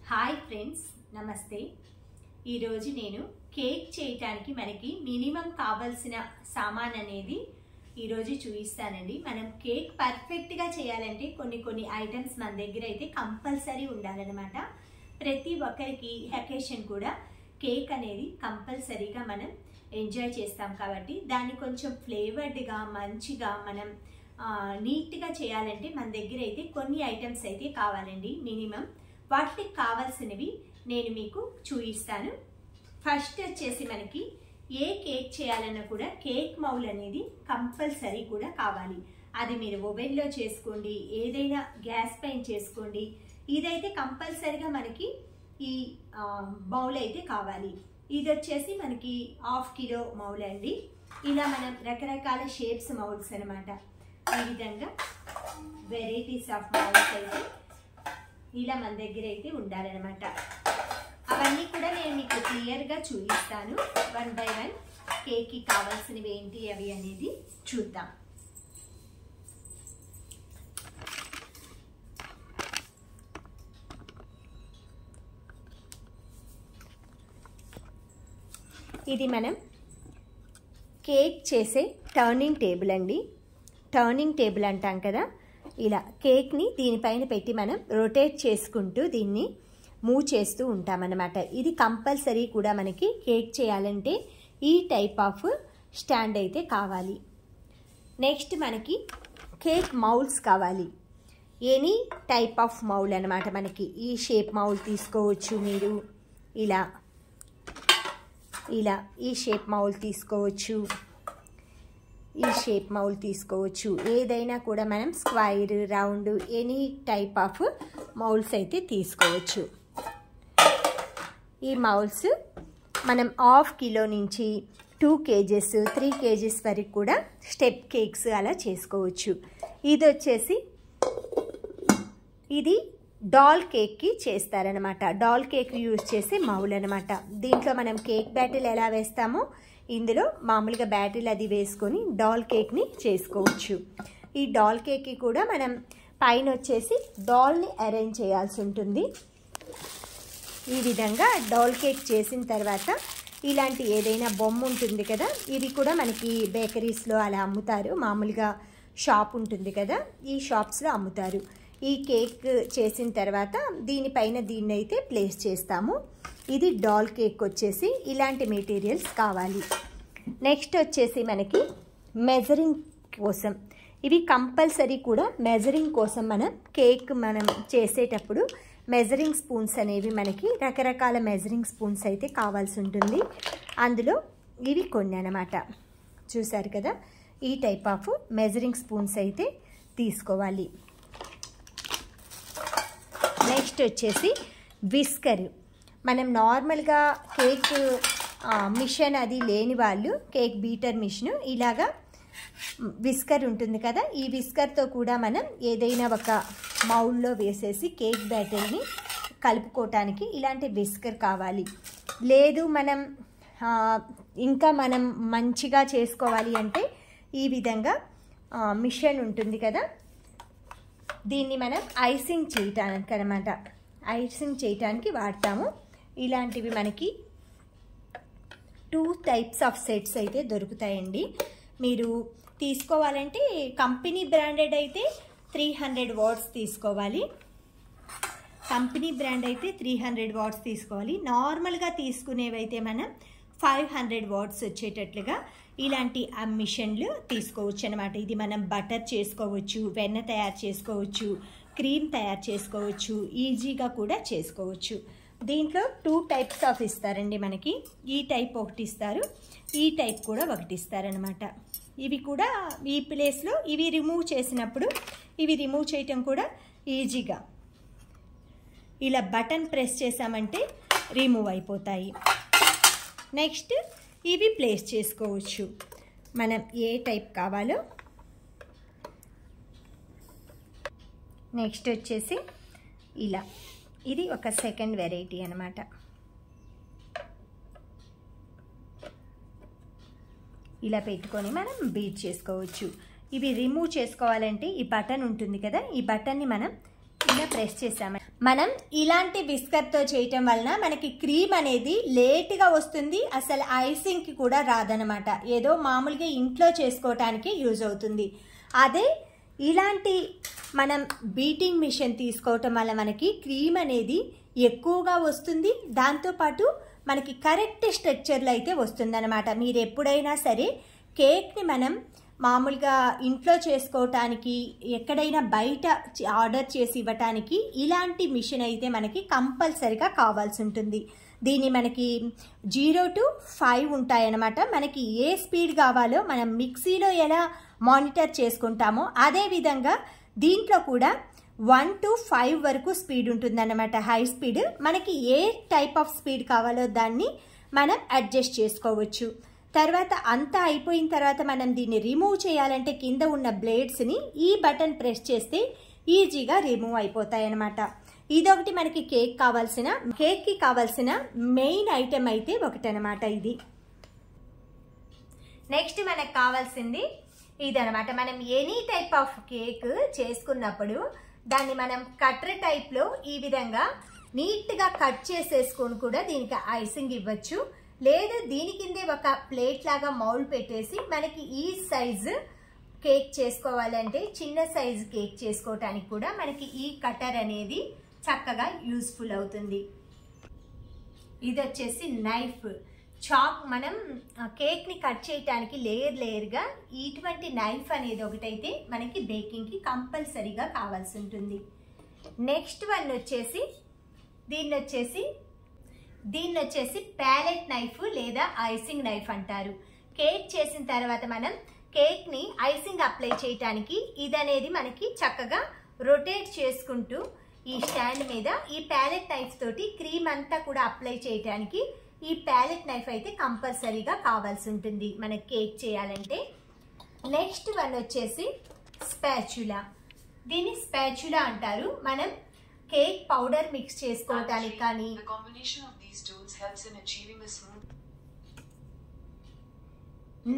Hi friends, నమస్తే. ఈరోజు నేను కేక్ చేయడానికి మనకి మినిమం కావాల్సిన సామాన్ అనేది ఈరోజు చూపిస్తానండి. మనం కేక్ పర్ఫెక్ట్గా చేయాలంటే కొన్ని ఐటమ్స్ మన దగ్గర అయితే కంపల్సరీ ఉండాలన్నమాట. ప్రతి ఒక్కరికి అకేషన్ కూడా కేక్ అనేది కంపల్సరీగా మనం ఎంజాయ్ చేస్తాం కాబట్టి దాన్ని కొంచెం ఫ్లేవర్డ్గా మంచిగా మనం నీట్గా చేయాలంటే మన దగ్గర అయితే కొన్ని ఐటమ్స్ అయితే కావాలండి. మినిమం వాటికి కావాల్సినవి నేను మీకు చూపిస్తాను. ఫస్ట్ వచ్చేసి మనకి ఏ కేక్ చేయాలన్నా కూడా కేక్ మౌల్ అనేది కంపల్సరీ కూడా కావాలి. అది మీరు ఓవెన్లో చేసుకోండి, ఏదైనా గ్యాస్ పైన చేసుకోండి, ఇదైతే కంపల్సరీగా మనకి ఈ బౌల్ అయితే కావాలి. ఇది వచ్చేసి మనకి 1/2 కిలో మౌల్ అండి. ఇలా మనం రకరకాల షేప్స్ మౌల్స్ అనమాట. ఈ విధంగా వెరైటీస్ ఆఫ్ మౌల్స్ అయితే ఇలా మన దగ్గర అయితే ఉండాలన్నమాట. అవన్నీ కూడా నేను మీకు క్లియర్గా చూపిస్తాను. 1 బై 1 కేక్కి కావాల్సినవి ఏంటి అవి అనేది చూద్దాం. ఇది మనం కేక్ చేసే టర్నింగ్ టేబుల్ అండి. టర్నింగ్ టేబుల్ అంటాం కదా, ఇలా కేక్ని దీనిపైన పెట్టి మనం రొటేట్ చేసుకుంటూ దీన్ని మూవ్ చేస్తూ ఉంటామన్నమాట. ఇది కంపల్సరీ కూడా మనకి కేక్ చేయాలంటే ఈ టైప్ ఆఫ్ స్టాండ్ అయితే కావాలి. నెక్స్ట్ మనకి కేక్ మౌల్స్ కావాలి. ఎనీ టైప్ ఆఫ్ మౌల్ అనమాట. మనకి ఈ షేప్ మౌల్ తీసుకోవచ్చు, మీరు ఇలా ఈ షేప్ మౌల్ తీసుకోవచ్చు, ఈ షేప్ మౌల్ తీసుకోవచ్చు. ఏదైనా కూడా మనం square, round, any type of moulds అయితే తీసుకోవచ్చు. ఈ మౌల్స్ మనం 1/2 కిలో నుంచి 2 kgs 3 kgs వరకు కూడా స్టెప్ కేక్స్ అలా చేసుకోవచ్చు. ఇది వచ్చేసి ఇది డాల్ కేక్కి చేస్తారనమాట. డాల్ కేక్ యూజ్ చేసే మౌల్ అనమాట. దీంట్లో మనం కేక్ బ్యాటిల్ ఎలా వేస్తామో ఇందులో మామూలుగా బ్యాటిల్ అది వేసుకొని డాల్ కేక్ని చేసుకోవచ్చు. ఈ డాల్ కేక్కి కూడా మనం పైన వచ్చేసి డాల్ని అరేంజ్ చేయాల్సి ఉంటుంది. ఈ విధంగా డాల్ కేక్ చేసిన తర్వాత ఇలాంటి ఏదైనా బొమ్మ ఉంటుంది కదా, ఇది కూడా మనకి బేకరీస్లో అలా అమ్ముతారు. మామూలుగా షాప్ ఉంటుంది కదా, ఈ షాప్స్లో అమ్ముతారు. ఈ కేక్ చేసిన తర్వాత దీనిపైన దీన్ని అయితే ప్లేస్ చేస్తాము. ఇది డాల్ కేక్ వచ్చేసి ఇలాంటి మెటీరియల్స్ కావాలి. నెక్స్ట్ వచ్చేసి మనకి మెజరింగ్ కోసం, ఇవి కంపల్సరీ కూడా మెజరింగ్ కోసం మనం కేక్ మనం చేసేటప్పుడు మెజరింగ్ స్పూన్స్ అనేవి మనకి రకరకాల మెజరింగ్ స్పూన్స్ అయితే కావాల్సి ఉంటుంది. అందులో ఇవి కొన్ని అన్నమాట. చూసారు కదా, ఈ టైప్ ఆఫ్ మెజరింగ్ స్పూన్స్ అయితే తీసుకోవాలి. నెక్స్ట్ వచ్చేసి విస్కర్. మనం నార్మల్గా కేక్ మిషన్ అది లేని వాళ్ళు కేక్ బీటర్ మిషన్ ఇలాగా విస్కర్ ఉంటుంది కదా, ఈ విస్కర్తో కూడా మనం ఏదైనా ఒక మౌల్లో వేసేసి కేక్ బ్యాటర్ని కలుపుకోవటానికి ఇలాంటి విస్కర్ కావాలి. లేదు మనం ఇంకా మనం మంచిగా చేసుకోవాలి అంటే ఈ విధంగా మిషన్ ఉంటుంది కదా, దీన్ని మనం ఐసింగ్ చేయటానికి అనమాట, ఐసింగ్ చేయటానికి వాడతాము. ఇలాంటివి మనకి 2 టైప్స్ ఆఫ్ సెట్స్ అయితే దొరుకుతాయండి. మీరు తీసుకోవాలంటే కంపెనీ బ్రాండెడ్ అయితే 300 వాట్స్ తీసుకోవాలి. కంపెనీ బ్రాండ్ అయితే 300 వాట్స్ తీసుకోవాలి. నార్మల్గా తీసుకునేవైతే మనం 500 వాట్స్ వచ్చేటట్లుగా ఇలాంటి మిషన్లు తీసుకోవచ్చు అనమాట. ఇది మనం బటర్ చేసుకోవచ్చు, వెన్న తయారు చేసుకోవచ్చు, క్రీమ్ తయారు చేసుకోవచ్చు, ఈజీగా కూడా చేసుకోవచ్చు. దీంట్లో 2 టైప్స్ ఆఫ్ ఇస్తారండి మనకి. ఈ టైప్ ఒకటి ఇస్తారు, ఈ టైప్ కూడా ఒకటి ఇస్తారనమాట. ఇవి కూడా ఈ ప్లేస్లో ఇవి రిమూవ్ చేసినప్పుడు ఇవి రిమూవ్ చేయటం కూడా ఈజీగా ఇలా బటన్ ప్రెస్ చేసామంటే రిమూవ్ అయిపోతాయి. నెక్స్ట్ ఇవి ప్లేస్ చేసుకోవచ్చు మనం ఏ టైప్ కావాలో. నెక్స్ట్ వచ్చేసి ఇలా, ఇది ఒక సెకండ్ వెరైటీ అనమాట. ఇలా పెట్టుకొని మనం బీట్ చేసుకోవచ్చు. ఇవి రిమూవ్ చేసుకోవాలంటే ఈ బటన్ ఉంటుంది కదా, ఈ బటన్ని మనం ఈ పైన ప్రెస్ చేసాము. మనం ఇలాంటి విస్కర్తో చేయటం వలన మనకి క్రీమ్ అనేది లేట్గా వస్తుంది, అసలు ఐసింగ్కి కూడా రాదనమాట. ఏదో మామూలుగా ఇంట్లో చేసుకోవటానికి యూజ్ అవుతుంది. అదే ఇలాంటి మనం బీటింగ్ మిషన్ తీసుకోవటం వల్ల మనకి క్రీమ్ అనేది ఎక్కువగా వస్తుంది, దాంతోపాటు మనకి కరెక్ట్ స్ట్రక్చర్లో అయితే వస్తుందన్నమాట. మీరు ఎప్పుడైనా సరే కేక్ని మనం మామూలుగా ఇంట్లో చేసుకోవటానికి, ఎక్కడైనా బయట ఆర్డర్ చేసి ఇవ్వటానికి ఇలాంటి మిషన్ అయితే మనకి కంపల్సరిగా కావాల్సి ఉంటుంది. దీన్ని మనకి 0 to 5 ఉంటాయన్నమాట. మనకి ఏ స్పీడ్ కావాలో మనం మిక్సీలో ఎలా మానిటర్ చేసుకుంటామో అదేవిధంగా దీంట్లో కూడా 1 to 5 వరకు స్పీడ్ ఉంటుందన్నమాట, హై స్పీడ్. మనకి ఏ టైప్ ఆఫ్ స్పీడ్ కావాలో దాన్ని మనం అడ్జస్ట్ చేసుకోవచ్చు. తర్వాత అంతా అయిపోయిన తర్వాత మనం దీన్ని రిమూవ్ చేయాలంటే కింద ఉన్న బ్లేడ్స్ని ఈ బటన్ ప్రెస్ చేస్తే ఈజీగా రిమూవ్ అయిపోతాయి అన్నమాట. ఇదొకటి మనకి కేక్కి కావాల్సిన మెయిన్ ఐటెం అయితే ఒకటనమాట ఇది. నెక్స్ట్ మనకు కావాల్సింది ఇదనమాట. మనం ఎనీ టైప్ ఆఫ్ కేక్ చేసుకున్నప్పుడు దాన్ని మనం కట్టర్ టైప్లో ఈ విధంగా నీట్గా కట్ చేసేసుకొని కూడా దీనికి ఐసింగ్ ఇవ్వచ్చు. లేదు దీని కిందే ఒక ప్లేట్ లాగా మౌల్డ్ పెట్టేసి మనకి ఈ సైజు కేక్ చేసుకోవాలంటే, చిన్న సైజు కేక్ చేసుకోవటానికి కూడా మనకి ఈ కటర్ అనేది చక్కగా యూస్ఫుల్ అవుతుంది. ఇది వచ్చేసి నైఫ్, చాక్. మనం కేక్ని కట్ చేయడానికి లేయర్గా ఇటువంటి నైఫ్ అనేది ఒకటైతే మనకి బేకింగ్కి కంపల్సరీగా కావాల్సి ఉంటుంది. నెక్స్ట్ వన్ వచ్చేసి దీన్ని వచ్చేసి ప్యాలెట్ నైఫ్ లేదా ఐసింగ్ నైఫ్ అంటారు. కేక్ చేసిన తర్వాత మనం కేక్ని ఐసింగ్ అప్లై చేయడానికి ఇదనేది మనకి చక్కగా రొటేట్ చేసుకుంటూ ఈ స్టాండ్ మీద ఈ ప్యాలెట్ నైఫ్ తోటి క్రీమ్ అంతా కూడా అప్లై చేయడానికి ఈ ప్యాలెట్ నైఫ్ అయితే కంపల్సరీగా కావాల్సి ఉంటుంది మనకి కేక్ చేయాలంటే. నెక్స్ట్ వన్ వచ్చేసి స్పాచులా. దీన్ని స్పాచులా అంటారు. మనం కేక్ పౌడర్ మిక్స్ చేసుకోవడానికి కానీ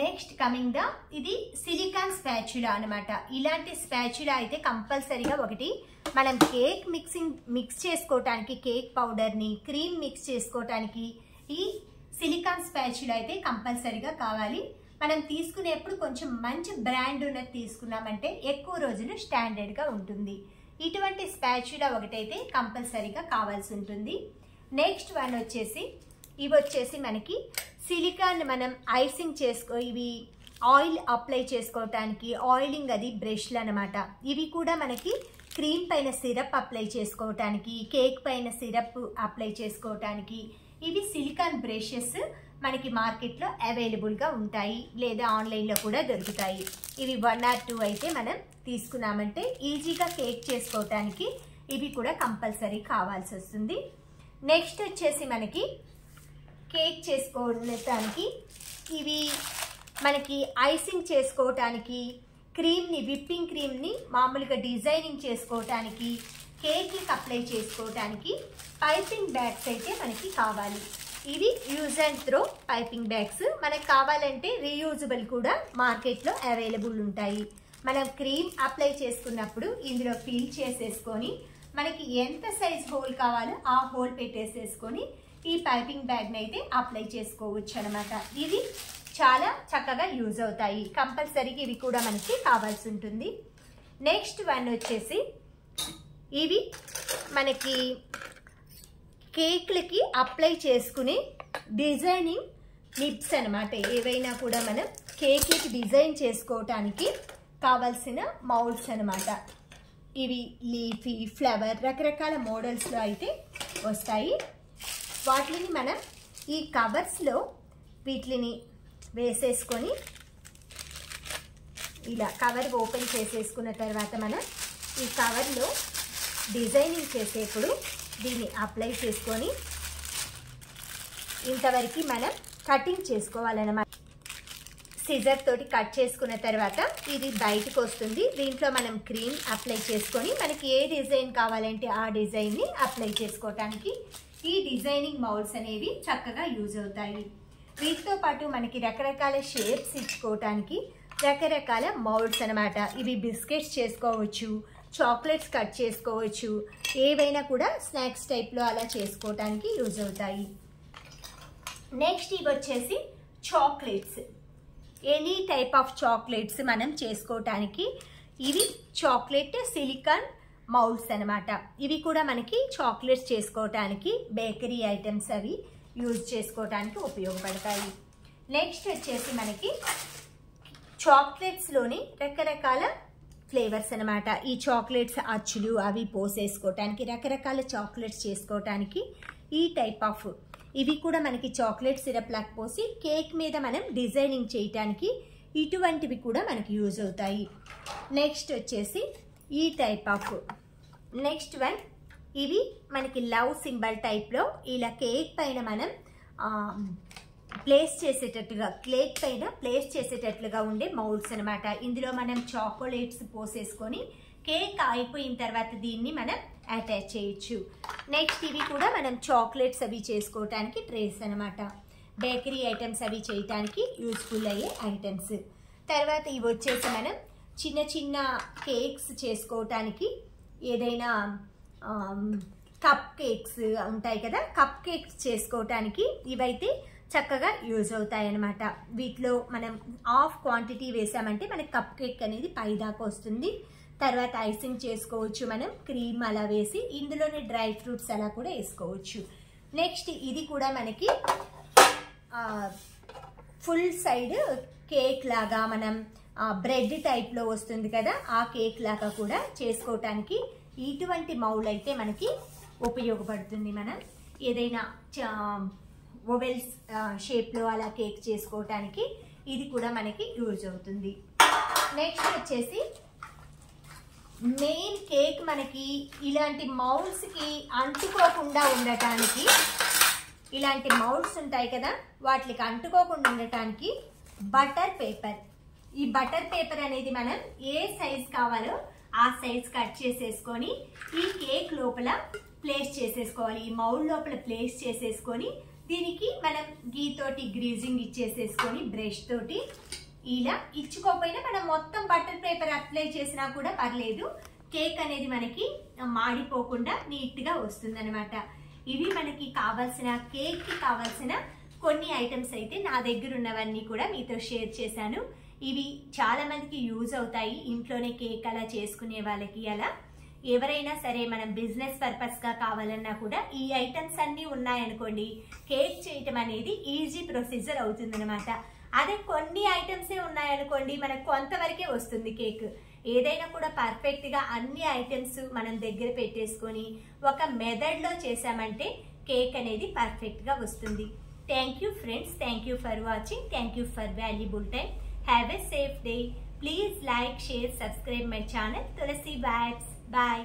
నెక్స్ట్ కమింగ్ ద ఇది సిలికాన్ స్పాచులా అనమాట. ఇలాంటి స్పాచులా అయితే కంపల్సరీగా ఒకటి మనం కేక్ మిక్స్ చేసుకోవటానికి, కేక్ పౌడర్ని క్రీమ్ మిక్స్ చేసుకోవటానికి ఈ సిలికాన్ స్పాచులా అయితే కంపల్సరీగా కావాలి. మనం తీసుకునేప్పుడు కొంచెం మంచి బ్రాండ్ ఉన్నది తీసుకున్నామంటే ఎక్కువ రోజులు స్టాండర్డ్గా ఉంటుంది. ఇటువంటి స్పాచులా ఒకటైతే కంపల్సరీగా కావాల్సి ఉంటుంది. నెక్స్ట్ వన్ వచ్చేసి ఇవి వచ్చేసి మనకి సిలికాన్ మనం ఐసింగ్ ఇవి ఆయిల్ అప్లై చేసుకోవటానికి ఆయిలింగ్ అది బ్రష్లు అనమాట. ఇవి కూడా మనకి క్రీమ్ పైన సిరప్ అప్లై చేసుకోవటానికి, కేక్ పైన సిరప్ అప్లై చేసుకోవటానికి ఇవి సిలికాన్ బ్రషెస్ మనకి మార్కెట్లో అవైలబుల్గా ఉంటాయి, లేదా ఆన్లైన్లో కూడా దొరుకుతాయి. ఇవి 1 or 2 అయితే మనం తీసుకున్నామంటే ఈజీగా కేక్ చేసుకోవటానికి ఇవి కూడా కంపల్సరీ కావాల్సి వస్తుంది. నెక్స్ట్ వచ్చేసి మనకి కేక్ చేసుకోవటానికి ఇవి మనకి ఐసింగ్ చేసుకోవటానికి, విప్పింగ్ క్రీమ్ని మామూలుగా డిజైనింగ్ చేసుకోవటానికి, కేక్కి అప్లై చేసుకోవటానికి పైపింగ్ బ్యాగ్స్ అయితే మనకి కావాలి. ఇవి use and throw piping bags. మనకు కావాలంటే రీయూజబుల్ కూడా మార్కెట్లో అవైలబుల్ ఉంటాయి. మనం క్రీమ్ అప్లై చేసుకున్నప్పుడు ఇందులో ఫిల్ చేసేసుకొని మనకి ఎంత సైజ్ హోల్ కావాలో ఆ హోల్ పెట్టేసేసుకొని ఈ పైపింగ్ బ్యాగ్ని అయితే అప్లై చేసుకోవచ్చు అనమాట. ఇవి చాలా చక్కగా యూజ్ అవుతాయి. కంపల్సరీగా ఇవి కూడా మనకి కావాల్సి ఉంటుంది. నెక్స్ట్ వన్ వచ్చేసి ఇవి మనకి కేక్లకి అప్లై చేసుకునే డిజైనింగ్ నిబ్స్ అనమాట. ఏవైనా కూడా మనం కేక్లకి డిజైన్ చేసుకోవటానికి కావాల్సిన మౌల్డ్స్ అనమాట. ఇవి లీఫీ, ఫ్లవర్, రకరకాల మోడల్స్లో అయితే వస్తాయి. వాటిని మనం ఈ కవర్స్లో వీటిని వేసేసుకొని ఇలా కవర్ ఓపెన్ చేసేసుకున్న తర్వాత మనం ఈ కవర్లో డిజైనింగ్ చేసేప్పుడు దీన్ని అప్లై చేసుకొని ఇంతవరకు మనం కటింగ్ చేసుకోవాలన్నమాట. సిజర్ తోటి కట్ చేసుకున్న తర్వాత ఇది బయటకు వస్తుంది. దీంట్లో మనం క్రీమ్ అప్లై చేసుకొని మనకి ఏ డిజైన్ కావాలంటే ఆ డిజైన్ని అప్లై చేసుకోవటానికి ఈ డిజైనింగ్ మౌల్డ్స్ అనేవి చక్కగా యూజ్ అవుతాయి. వీటితో పాటు మనకి రకరకాల షేప్స్ ఇచ్చుకోవటానికి రకరకాల మౌల్డ్స్ అనమాట. ఇవి బిస్కెట్స్ చేసుకోవచ్చు, చాక్లెట్స్ కట్ చేసుకోవచ్చు, ఏవైనా కూడా స్నాక్స్ టైప్లో అలా చేసుకోవడానికి యూజ్ అవుతాయి. నెక్స్ట్ ఇవి వచ్చేసి chocolates, any type of chocolates మనం చేసుకోవటానికి. ఇవి చాక్లెట్ సిలికాన్ మౌల్డ్స్ అనమాట. ఇవి కూడా మనకి చాక్లెట్స్ చేసుకోవటానికి, బేకరీ ఐటమ్స్ అవి యూజ్ చేసుకోవటానికి ఉపయోగపడతాయి. నెక్స్ట్ వచ్చేసి మనకి చాక్లెట్స్లోని రకరకాల ఫ్లేవర్స్ అనమాట. ఈ చాక్లెట్స్ అచ్చులు అవి పోసేసుకోవటానికి, రకరకాల చాక్లెట్స్ చేసుకోవటానికి ఈ టైప్ ఆఫ్ ఇవి కూడా మనకి చాక్లెట్ సిరప్ లాగా పోసి కేక్ మీద మనం డిజైనింగ్ చేయటానికి ఇటువంటివి కూడా మనకి యూజ్ అవుతాయి. నెక్స్ట్ వచ్చేసి ఈ టైప్ ఆఫ్ నెక్స్ట్ వన్, ఇవి మనకి లవ్ సింబల్ టైప్లో ఇలా కేక్ పైన మనం ప్లేస్ చేసేటట్టుగా, కేక్ పైన ప్లేస్ చేసేటట్లుగా ఉండే మౌల్డ్స్ అనమాట. ఇందులో మనం చాక్లెట్స్ పోసేసుకొని కేక్ అయిపోయిన తర్వాత దీన్ని మనం అటాచ్ చేయొచ్చు. నెక్స్ట్ ఇవి కూడా మనం చాక్లెట్స్ అవి చేసుకోవటానికి ట్రేస్ అనమాట. బేకరీ ఐటమ్స్ అవి చేయటానికి యూస్ఫుల్ అయ్యే ఐటమ్స్. తర్వాత ఇవి వచ్చేసి మనం చిన్న చిన్న కేక్స్ చేసుకోవటానికి, ఏదైనా కప్ కేక్స్ ఉంటాయి కదా, కప్ కేక్స్ చేసుకోవటానికి ఇవైతే చక్కగా యూజ్ అవుతాయి అన్నమాట. వీటిలో మనం హాఫ్ క్వాంటిటీ వేసామంటే మనకి కప్ కేక్ అనేది పైదాకా వస్తుంది. తర్వాత ఐసింగ్ చేసుకోవచ్చు, మనం క్రీమ్ అలా వేసి ఇందులోనే డ్రై ఫ్రూట్స్ అలా కూడా వేసుకోవచ్చు. నెక్స్ట్ ఇది కూడా మనకి ఫుల్ సైడ్ కేక్ లాగా, మనం బ్రెడ్ టైప్లో వస్తుంది కదా, ఆ కేక్ లాగా కూడా చేసుకోవటానికి ఇటువంటి మౌల్డ్ అయితే మనకి ఉపయోగపడుతుంది. మనం ఏదైనా ఓవెల్స్ షేప్లో అలా కేక్ చేసుకోవటానికి ఇది కూడా మనకి యూజ్ అవుతుంది. నెక్స్ట్ వచ్చేసి మెయిన్ కేక్ మనకి ఇలాంటి మౌల్డ్స్కి అంటుకోకుండా ఉండటానికి, ఇలాంటి మౌల్డ్స్ ఉంటాయి కదా, వాటికి అంటుకోకుండా ఉండటానికి బటర్ పేపర్. ఈ బటర్ పేపర్ అనేది మనం ఏ సైజ్ కావాలో ఆ సైజ్ కట్ చేసేసుకొని ఈ కేక్ లోపల ప్లేస్ చేసేసుకోవాలి. ఈ మౌల్డ్ లోపల ప్లేస్ చేసేసుకొని దీనికి మనం గీతోటి గ్రీజింగ్ ఇచ్చేసేసుకొని బ్రష్ తోటి ఇలా ఇచ్చుకోకపోయినా మనం మొత్తం బటర్ పేపర్ అప్లై చేసినా కూడా పర్లేదు. కేక్ అనేది మనకి మాడిపోకుండా నీట్గా వస్తుంది అనమాట. ఇవి మనకి కావాల్సిన, కేక్కి కావాల్సిన కొన్ని ఐటమ్స్ అయితే నా దగ్గర ఉన్నవన్నీ కూడా మీతో షేర్ చేశాను. ఇవి చాలా మందికి యూజ్ అవుతాయి, ఇంట్లోనే కేక్ అలా చేసుకునే వాళ్ళకి. అలా ఎవరైనా సరే మనం బిజినెస్ పర్పస్గా కావాలన్నా కూడా ఈ ఐటమ్స్ అన్నీ ఉన్నాయనుకోండి, కేక్ చేయటం అనేది ఈజీ ప్రొసీజర్ అవుతుందన్నమాట. అదే కొన్ని ఐటమ్సే ఉన్నాయనుకోండి, మనకు కొంతవరకే వస్తుంది కేక్. ఏదైనా కూడా పర్ఫెక్ట్గా అన్ని ఐటమ్స్ మనం దగ్గర పెట్టేసుకొని ఒక మెథడ్లో చేసామంటే కేక్ అనేది పర్ఫెక్ట్గా వస్తుంది. Thank you friends, thank you for watching, thank you for valuable time. Have a safe day. Please like, share, subscribe my channel Tulasi Vibes. Bye.